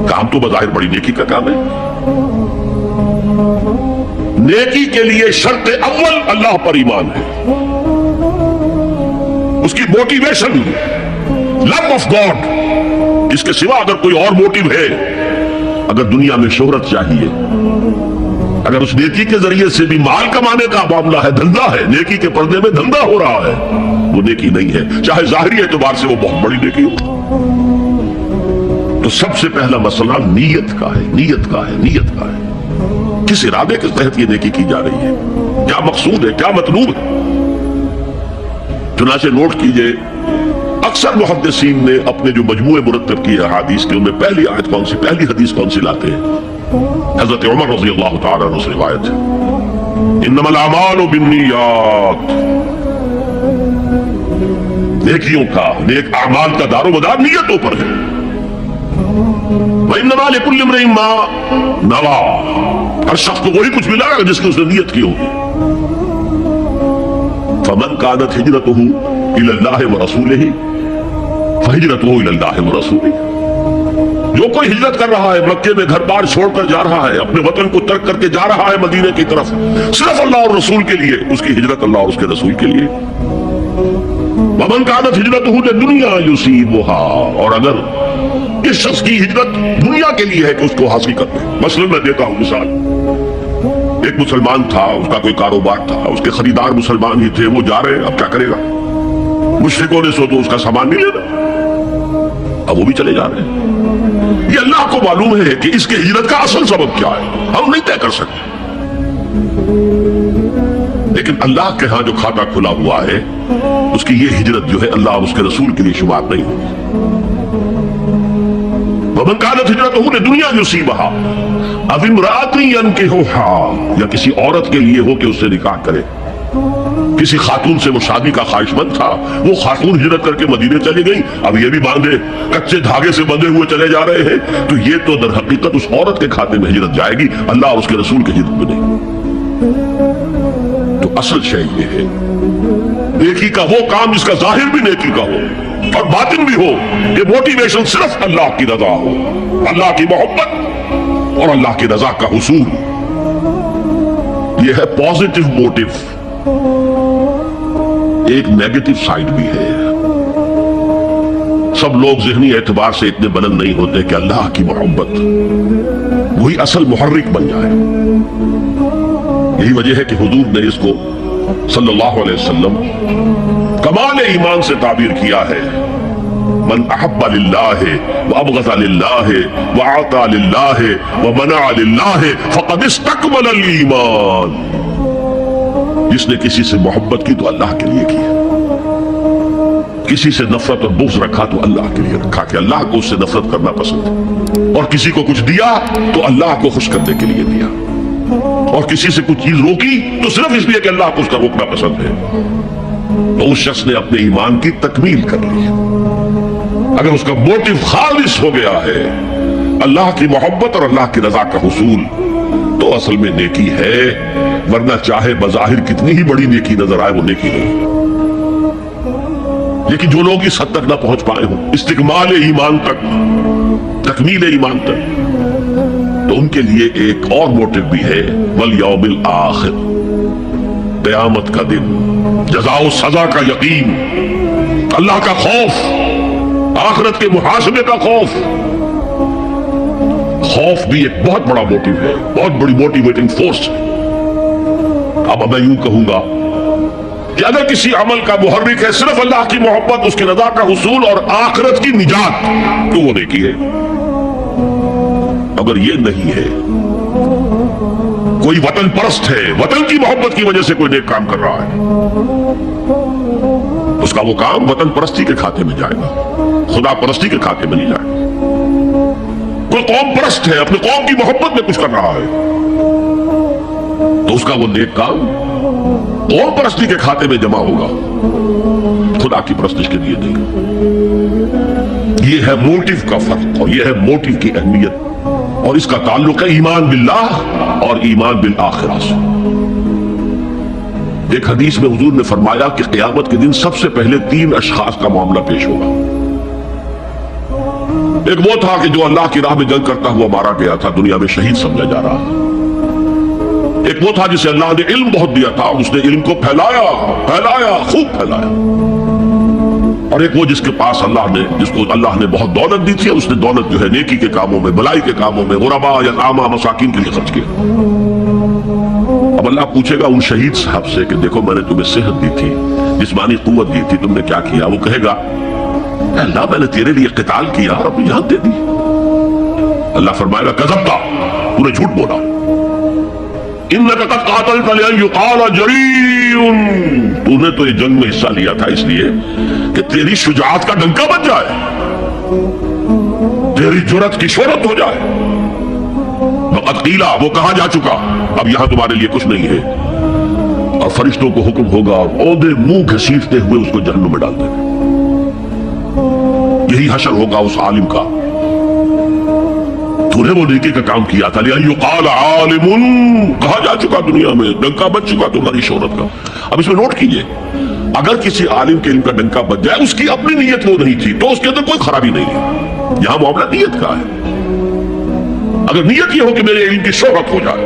काम तो बज़ाहिर बड़ी नेकी का काम है। नेकी के लिए शर्त अव्वल अल्लाह पर ईमान है, उसकी मोटिवेशन लव ऑफ गॉड। इसके सिवा अगर कोई और मोटिव है, अगर दुनिया में शोहरत चाहिए, अगर उस नेकी के जरिए से भी माल कमाने का मामला है, धंधा है, नेकी के पर्दे में धंधा हो रहा है, वो नेकी नहीं है, चाहे जाहिरी एतबार से वो बहुत बड़ी नेकी हो। तो सबसे पहला मसला नीयत का है, नीयत का है, नीयत का है। किस इरादे के तहत ये नेकी की जा रही है, क्या मकसूद है, क्या मतलूब है। चुनाचे नोट कीजिए, अक्सर मुहद्दिसीन ने अपने जो मजमूए मुरत्तब किए अहादीस के, उनमें पहली आयत कौन सी, पहली हदीस कौन सी लाते हैं? हजरत उमर रज़ियल्लाहु ताला अन्हु से रिवायत है, इन्नमल अमालु बिन्नियात। नेकियों का, नेक अमाल का दारोमदार नियतों पर है। व इन्नमा लिकुल्लि इम्रिइन मा नवा, हर शख्स को वही कुछ मिलेगा जिसकी उसने नियत की होगी। फमन कानत हिजरतुहु इलल्लाहि व रसूलिही फहिजरतुहु इलल्लाहि व रसूलिही। जो कोई हिजरत कर रहा है, मक्के में घर बार छोड़कर जा रहा है, अपने वतन को तर्क करके जा रहा है मदीने की तरफ, सिर्फ अल्लाह और रसूल के लिए, उसकी हिजरत अल्लाह और उसके रसूल के लिए। वमन कानत हिजरतुहु लिदुनिया युसीबुहा, और अगर इस शख्स की हिजरत दुनिया के लिए है कि उसको हासिल कर ले। मसलन मैं देता हूं मिसाल, एक मुसलमान था, उसका कोई कारोबार था, उसके खरीदार मुसलमान ही थे, वो जा रहे हैं, अब क्या करेगा? मुशरिकों ने सो तो उसका सामान नहीं लेना, अब वो भी चले जा रहे हैं। ये अल्लाह को मालूम है कि इसके हिजरत का असल सबब क्या है, हम नहीं तय कर सकते। लेकिन अल्लाह के यहां जो खाता खुला हुआ है उसकी ये हिजरत जो है अल्लाह और उसके रसूल के लिए शुमार नहीं होगी। वमन कानत हिजरतहु लिदुनिया युसीबहा अव इम्राअतिन यनकिहुहा, या किसी औरत के लिए हो कि उससे निकाह करे। किसी खातून से वो शादी का ख्वाहिशमंद था, वो खातून हिजरत करके मदीने चली गई, अब ये भी बांधे कच्चे धागे से बंधे हुए चले जा रहे हैं, तो ये तो दर हकीकत उस औरत के खाते में हिजरत जाएगी, अल्लाह और उसके रसूल के हिजरत में नहीं। तो असल शय ये है नेकी का वो काम जिसका जाहिर भी नेकी का हो और बातिन भी हो, ये मोटिवेशन सिर्फ अल्लाह की रजा हो, अल्लाह की मोहब्बत और अल्लाह की रजा का हुसूल, ये है पॉजिटिव मोटिव। एक नेगेटिव साइड भी है। सब लोग ज़हनी एतबार से इतने बुलंद नहीं होते कि अल्लाह की मोहब्बत वही असल मुहर्रिक बन जाए। यही वजह है कि हुजूर ने इसको सल्लल्लाहु अलैहि वसल्लम कमाल ईमान से ताबीर किया है। मन अहब्बा लिल्लाहि व अबग़ज़ा लिल्लाहि व आता लिल्लाहि व मना लिल्लाहि फ़क़द इस्तकमलल ईमान। जिसने किसी से मोहब्बत की तो अल्लाह के लिए की, किसी से नफरत और बुग़्ज़ रखा तो अल्लाह के लिए रखा कि अल्लाह को उससे नफरत करना पसंद है, और किसी को कुछ दिया तो अल्लाह को खुश करने के लिए दिया, और किसी से कुछ चीज रोकी तो सिर्फ इसलिए कि अल्लाह को उसका रोकना पसंद है, तो उस शख्स ने अपने ईमान की तकमील कर ली। अगर उसका मोटिव खालिस हो गया है अल्लाह की मोहब्बत और अल्लाह की रजा का हुसूल, तो असल में नेकी है, वरना चाहे बज़ाहिर कितनी ही बड़ी नेकी नजर आए वो नेकी नहीं। लेकिन जो लोग इस हद तक ना पहुंच पाए हों, इस्तिकमाल ईमान तक, तकमील ईमान तक, तो उनके लिए एक और मोटिव भी है, वल यौमिल आखिर, क़यामत का दिन, जज़ा सजा का यकीन, अल्लाह का खौफ, आखिरत के मुहासबे का खौफ। खौफ भी एक बहुत बड़ा मोटिव है, बहुत बड़ी मोटिवेटिंग फोर्स है। अब मैं यूं कहूंगा कि अगर किसी अमल का मुहर्रिक है सिर्फ अल्लाह की मोहब्बत, उसकी रजा का हुसूल और आखिरत की निजात, तो वो नेकी है। अगर ये नहीं है, कोई वतन परस्त है, वतन की मोहब्बत की वजह से कोई नेक काम कर रहा है, उसका वो काम वतन परस्ती के खाते में जाएगा, खुदा परस्ती के खाते में नहीं जाएगा। कोई कौम परस्त है, अपनी कौम की मोहब्बत में कुछ कर रहा है, तो उसका वो नेक काम कौम परस्ती के खाते में जमा होगा, खुदा की परस्तिश के लिए देगा। ये है मोटिव का फर्क और ये है मोटिव की अहमियत, और इसका ताल्लुक है ईमान बिल्लाह और ईमान बिल आखिरा से। एक हदीस में हुजूर ने फरमाया कि क़यामत के दिन सबसे पहले 3 अशखास का मामला पेश होगा। एक वो था कि जो अल्लाह की राह में जंग करता हुआ मारा गया था, दुनिया में शहीद समझा जा रहा था। एक वो था जिसे अल्लाह ने इल्म बहुत दिया था, उसने इल्म को फैलाया, खूब फैलाया। और एक वो जिसके पास जिसको अल्लाह ने बहुत दौलत दी थी, उसने दौलत जो है नेकी के कामों में, भलाई के कामों में, गुरबा यतामा मसाकिन के लिए खर्च किया। अब अल्लाह पूछेगा उन शहीद साहब से कि देखो मैंने तुम्हें सेहत दी थी, जिस्मानी कुव्वत दी थी, तुमने क्या किया? वो कहेगा अल्लाह मैंने तेरे लिए क़िताल किया और अपनी जान दे दी। अल्लाह फरमाएगा कज़ब्ता, तूने झूठ बोला। इन्नका क़द क़ातलता लियुक़ाल जरीउन, तूने तो ये जंग में हिस्सा लिया था इसलिए कि तेरी शुजाअत का डंका बज जाए, तेरी जुर्रत की शोहरत हो जाए। वक़द क़ीला, वो कहा जा चुका, अब यहां तुम्हारे लिए कुछ नहीं है। और फरिश्तों को हुक्म होगा और औंधे मुंह घसीटते हुए उसको जहन्नुम में डाल देंगे। यही हशर होगा उस आलिम का, तूने वो नेकी का काम किया था, लियुक़ाल आलिमुन, कहा जा चुका दुनिया में, डंका बज चुका तुम्हारी शोहरत का। अब इसमें नोट कीजिए, अगर किसी आलिम के इल्म का डंका बज जाए, उसकी अपनी नीयत वो नहीं थी, तो उसके अंदर कोई खराबी नहीं है। यहां मामला नीयत का है। अगर नीयत ये हो कि मेरे इल्म की शोहरत हो जाए,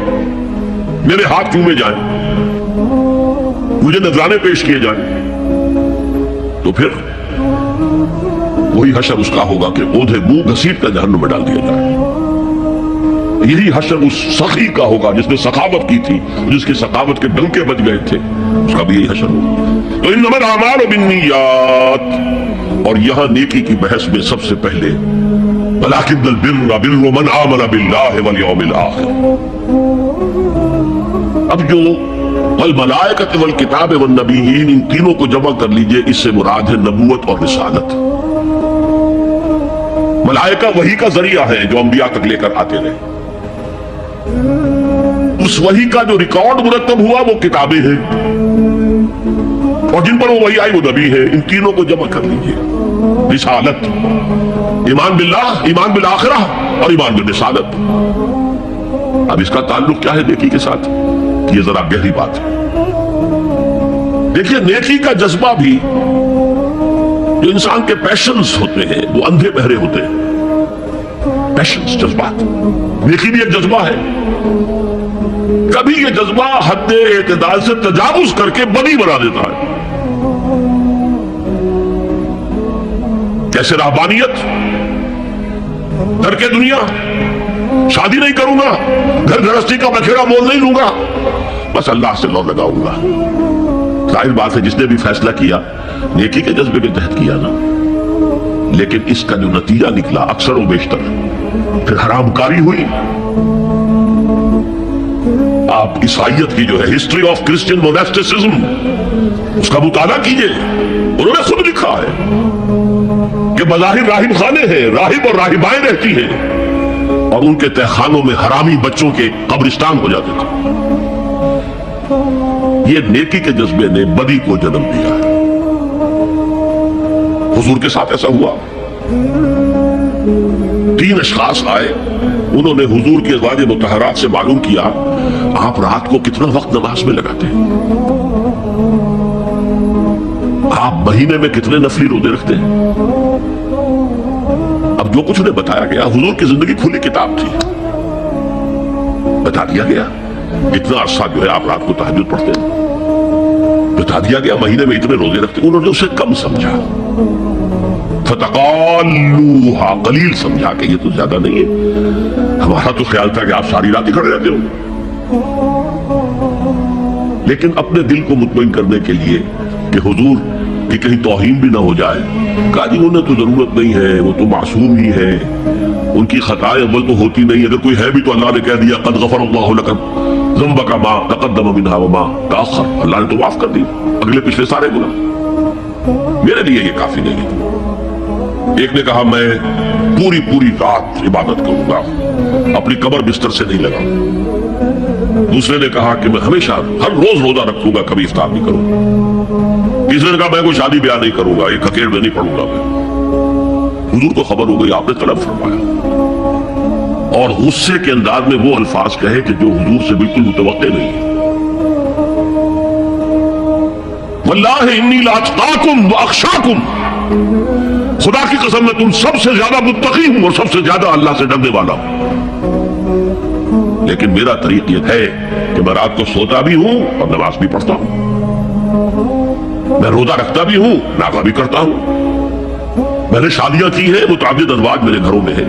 मेरे हाथ चूमे जाए, मुझे नजराने पेश किए जाए, तो फिर वही हशर उसका होगा कि औंधे मुंह घसीट कर जहन्नुम में डाल दिया जाए। यही हशर उस सखी का होगा जिसने सखावत की थी, जिसकी सखावत के डंके बज गए थे, उसका भी यही हशर होगा। تو इन्नमल आमालु बिन्नियात, और यहां नेकी की बहस में सबसे पहले वलाकिन्नल बिर्रा बिर्रु मन आमन बिल्लाहि वल यौमिल आखिर। अब जो वल मलाइकत वल किताब वन नबिय्यीन, इन तीनों को जमा कर लीजिए, इससे मुराद है नबूवत और रिसालत। मलाइका वही का जरिया है जो अंबिया तक लेकर आते रहे। उस वही का जो रिकॉर्ड मुरतब हुआ वो किताबें हैं, और जिन पर वो वही आई वो नबी है। इन तीनों को जमा कर लीजिए, रिसालत, ईमान बिल्लाह, ईमान बिल आखिरह और ईमान बिल रिसालत। अब इसका ताल्लुक क्या है नेकी के साथ, ये जरा गहरी बात है। देखिए, नेकी का जज्बा भी, जो इंसान के पैशंस होते हैं वो अंधे बहरे होते हैं। पैशंस, जज्बात, नेकी भी एक जज्बा है। कभी ये जज्बा हद एतदाल से तजावुज करके बदी बना देता है। कैसे रहबानियत, तर्के दुनिया, शादी नहीं करूंगा, घर गृहस्थी का बखेड़ा मोल नहीं लूंगा, बस अल्लाह से लौ लगाऊंगा। जाहिर बात है, जिसने भी फैसला किया नेकी के जज्बे के तहत किया ना, लेकिन इसका जो नतीजा निकला अक्सर व बेशतर फिर हरामकारी हुई। आप ईसाइयत की जो है हिस्ट्री ऑफ क्रिश्चियन मोनेस्टिसिज्म, उसका मुताला कीजिए। उन्होंने खुद लिखा है कि बज़ाहिर राहिब खाने हैं, राहिब और राहिबाएं रहती हैं, और उनके तहखानों में हरामी बच्चों के कब्रिस्तान हो जाते थे। ये नेकी के जज्बे ने बदी को जन्म दिया है। हुजूर के साथ ऐसा हुआ। 3 अशखास आए, उन्होंने हुजूर के अज़वाज मुतहरात से मालूम किया आप रात को कितना वक्त नमाज में लगाते हैं, आप महीने में कितने नफली रोजे रखते हैं। अब जो कुछ उन्हें बताया गया, हुजूर की जिंदगी खुली किताब थी, बता दिया गया इतना अरसा जो है आप रात को तहज्जुद पढ़ते हैं, बता दिया गया महीने में इतने रोजे रखते। उन्होंने उसे कम समझा, फतकालूहा, कलील समझा कि ये तो ज्यादा नहीं है। हमारा तो ख्याल था कि आप सारी रात ही खड़े रहते हो। लेकिन अपने दिल को मुतमईन करने के लिए कि हुजूर की कहीं तौहीन भी ना हो जाए, कहा जी उन्हें तो जरूरत नहीं है, वो तो मासूम ही है, उनकी खताएं अव्वल तो होती नहीं, अगर कोई है भी तो अल्लाह ने कह दिया कद गफरल्लाहु लका ज़ंबका मा तक़द्दम मिन्हा व मा तअख़्ख़र, अल्लाह ने तो माफ कर दी अगले पिछले सारे गुनाह, मेरे लिए ये काफी नहीं है। एक ने कहा मैं पूरी पूरी रात इबादत करूंगा, अपनी कमर बिस्तर से नहीं लगाऊंगा। दूसरे ने कहा कि मैं हमेशा हर रोज रोजा रखूंगा, कभी इफ्तार नहीं करूंगा। तीसरे ने कहा मैं कोई शादी ब्याह नहीं करूंगा, एक हकेड़ में नहीं पढ़ूंगा मैं। हुजूर को खबर हो गई, आपने तलब फरमाया और गुस्से के अंदाज में वो अल्फाज कहे कि जो हुजूर से बिल्कुल मुतवक्के नहीं है। वल्लाहि इन्नी लाअत्काकुम व अख्शाकुम, खुदा की कसम मैं तुम सबसे ज्यादा मुत्तकी हूं और सबसे ज्यादा अल्लाह से डरने वाला हूं। लेकिन मेरा तरीका यह है कि मैं रात को सोता भी हूं और नमाज भी पढ़ता हूं, मैं रोजा रखता भी हूं, नागा भी करता हूं, मैंने शादियां की है, मुताबिद अज़वाज मेरे घरों में है।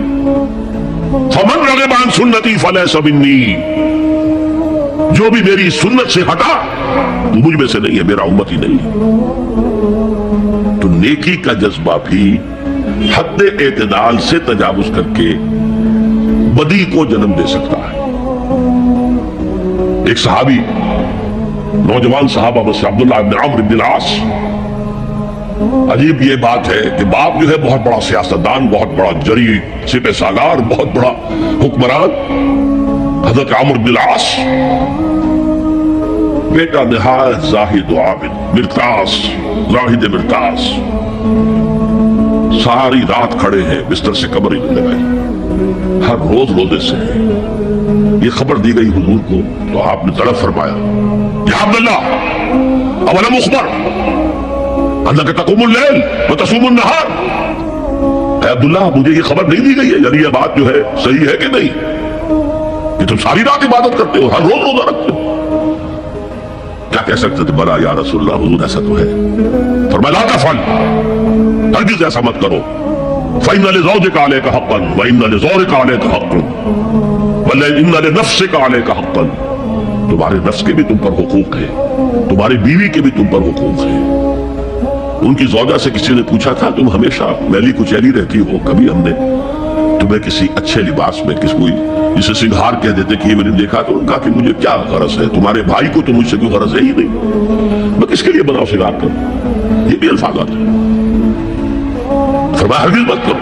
फमन रग़िबा अन सुन्नती फलैसा मिन्नी, जो भी मेरी सुन्नत से हटा वो मुझ में से नहीं है, मेरा उम्मत ही नहीं है। तो नेकी का जज्बा भी हद एतदाल से तजावुज करके बदी को जन्म दे सकता है। एक सहाबी, नौजवान सहाबा में से अब्दुल्लाह इब्न अम्र इब्न आस, अजीब ये बात है कि बाप जो है बहुत बड़ा सियासतदान, बहुत बड़ा जरी सिपह सालार, बहुत बड़ा हुक्मरान, हजरत अम्र इब्न आस, बेटा निहायत जाहिद आबिद, मिर्तास, जाहिद मिर्तास, सारी रात खड़े हैं, बिस्तर से कमर ही नहीं लगाई, हर रोज रोजे से। ये खबर दी गई हुजूर को तो आपने तलब फरमाया, या अब्दुल्लाह अवलम उखबर अन्नका तक़ूमुल लैल व तसूमुन नहार, अब्दुल्लाह मुझे ये खबर नहीं दी गई है, यानी ये बात जो है सही है कि नहीं कि तुम सारी रात इबादत करते हो, हर रोज रोजा रखते हो। क्या कह सकते थे, बला या रसूलल्लाह हुजूर ऐसा तो है। फरमाया ला तफ़अल, हरगिज़ ऐसा मत करो, फ़इन्ना लिज़ौजिका अलैका हक़्क़न व इन्ना लिज़ौरिका अलैका हक़्क़न व इन्ना लिनफ़्सिका अलैका हक़्क़न, तुम्हारे नफ्स के भी तुम पर हुकूक है, तुम्हारी बीवी के भी तुम पर हुकूक है। ان کی زوجہ سے کسی نے پوچھا تھا تم ہمیشہ میلی کچیلی رہتی ہو, کبھی ہم نے تمہیں کسی اچھے لباس میں کس کوئی جسے سنگھار کہہ دیتے کہ یہ میں نے دیکھا, تو ان کا کہ مجھے کیا غرض ہے, تمہارے بھائی کو تو مجھ سے کوئی غرض ہے ہی نہیں, میں کس کے لیے بناؤ سنگھار کروں. یہ بھی الفاظات ہیں. فرمایا ہرگز مت کرو.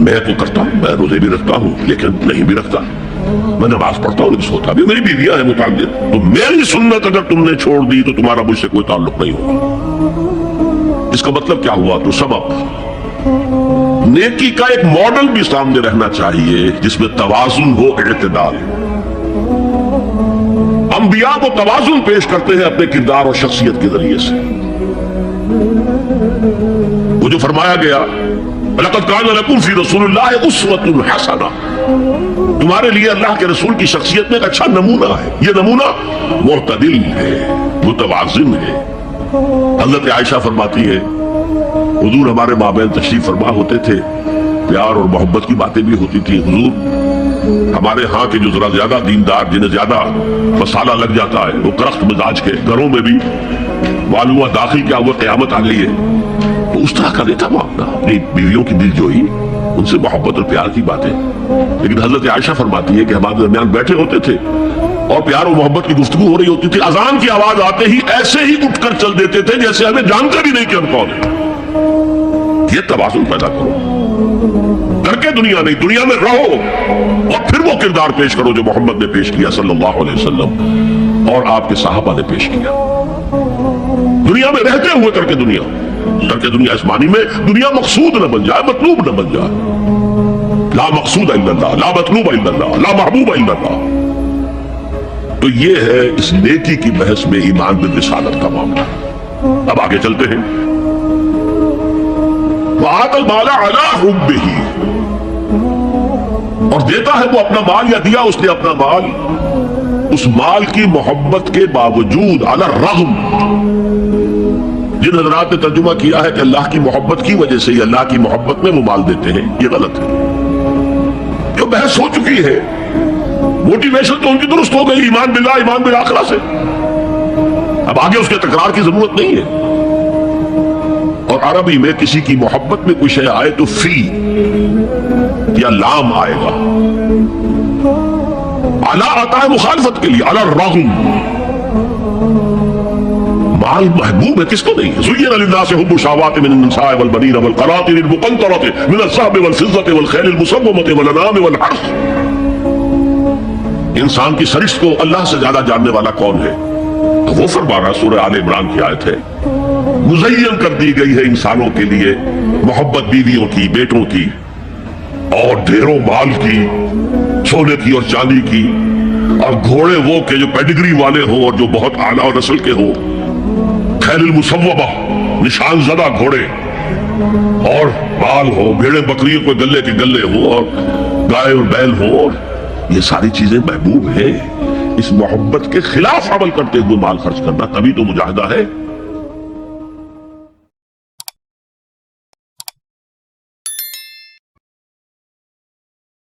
میں تو کرتا ہوں, میں روزے بھی رکھتا ہوں لیکن نہیں بھی رکھتا, میں نماز پڑھتا ہوں لیکن سوتا بھی, میری بیویاں ہیں متعدد, تو میری سنت اگر تم نے چھوڑ دی تو تمہارا مجھ سے کوئی تعلق نہیں ہوگا. اس کا مطلب کیا ہوا؟ تو سبب نیکی کا ایک ماڈل بھی سامنے رہنا چاہیے جس میں توازن ہو, اعتدال. انبیاء وہ توازن پیش کرتے ہیں اپنے کردار اور شخصیت کے ذریعے سے. وہ جو فرمایا گیا لقد کان لکم فی رسول اللہ اسوۃ حسنہ, تمہارے لیے اللہ کے رسول کی شخصیت میں ایک اچھا نمونہ ہے. یہ نمونہ معتدل ہے, متوازن ہے. حضرت عائشہ فرماتی ہے حضور ہمارے مابین تشریف فرما ہوتے تھے, پیار اور محبت کی باتیں بھی ہوتی تھی. حضور ہمارے ہاں کے جو ذرا زیادہ دیندار, جنہیں زیادہ مسالہ لگ جاتا ہے, وہ کرخت مزاج کے گھروں میں بھی معلوم ہوا داخل کیا ہوا قیامت آ گئی ہے, تو اس طرح کا نہیں تھا معاملہ. اپنی بیویوں کی دل جوئی, ان سے محبت اور پیار کی باتیں. لیکن حضرت عائشہ فرماتی ہے کہ ہمارے درمیان بیٹھے ہوتے تھے اور پیار و محبت کی گفتگو ہو رہی ہوتی تھی, اذان کی آواز آتے ہی ایسے ہی اٹھ کر چل دیتے تھے جیسے ہمیں جانتے بھی نہیں کہ ہم کون ہیں. یہ توازن پیدا کرو, کر کے دنیا نہیں, دنیا میں رہو اور پھر وہ کردار پیش کرو جو محمد نے پیش کیا صلی اللہ علیہ وسلم اور آپ کے صحابہ نے پیش کیا. دنیا میں رہتے ہوئے کر کے دنیا آسمانی میں دنیا مقصود نہ بن جائے, مطلوب نہ بن جائے. لا مقصود الا اللہ, لا مطلوب الا اللہ, لا محبوب الا اللہ. تو یہ ہے اس نیکی کی بحث میں ایمان بالرسالت کا معاملہ. اب آگے چلتے ہیں. وَآتَى الْمَالَ عَلَىٰ حُبِّهِ, اور دیتا ہے وہ اپنا مال, یا دیا اس نے اپنا مال اس مال کی محبت کے باوجود, علی الرغم. جن حضرات نے ترجمہ کیا ہے کہ اللہ کی محبت کی وجہ سے, اللہ کی محبت میں وہ مال دیتے ہیں, یہ غلط ہے. جو بحث ہو چکی ہے, موٹیویشن تو ان کی درست ہو گئی, ایمان باللہ, ایمان بالآخرہ سے. اب آگے اس کے تکرار کی ضرورت نہیں ہے. اور عربی میں کسی کی محبت میں کوئی شے آئے تو فی یا لام آئے گا. علی آتا ہے مخالفت کے لیے, علی الرغم. مال محبوب ہے, کس کو نہیں؟ زُيِّنَ لِلنَّاسِ حُبُّ الشَّهَوَاتِ مِنَ النِّسَاءِ وَالْبَنِينَ وَالْقَنَاطِيرِ الْمُقَنطَرَةِ مِنَ الذَّهَبِ وَالْفِضَّةِ وَالْخَيْلِ الْمُسَوَّمَةِ وَالْأَنْعَامِ وَالْحَرْثِ. انسان کی سرشت کو اللہ سے زیادہ جاننے والا کون ہے؟ تو وہ فرما رہا, سورہ آل عمران کی آیت ہے, مزین کر دی گئی ہے انسانوں کے لیے محبت بیویوں کی, بیٹوں کی, اور ڈھیروں مال کی, سونے کی اور چاندی کی, اور گھوڑے وہ کہ جو پیڈگری والے ہوں اور جو بہت اعلیٰ نسل کے ہوں, خیل المسوبہ, نشان زدہ گھوڑے, اور مال ہو, بھیڑیں بکریوں کو گلے کے گلے ہوں, اور گائے اور بیل ہوں. اور یہ ساری چیزیں محبوب ہیں. اس محبت کے خلاف عمل کرتے ہوئے مال خرچ کرنا تبھی تو مجاہدہ ہے.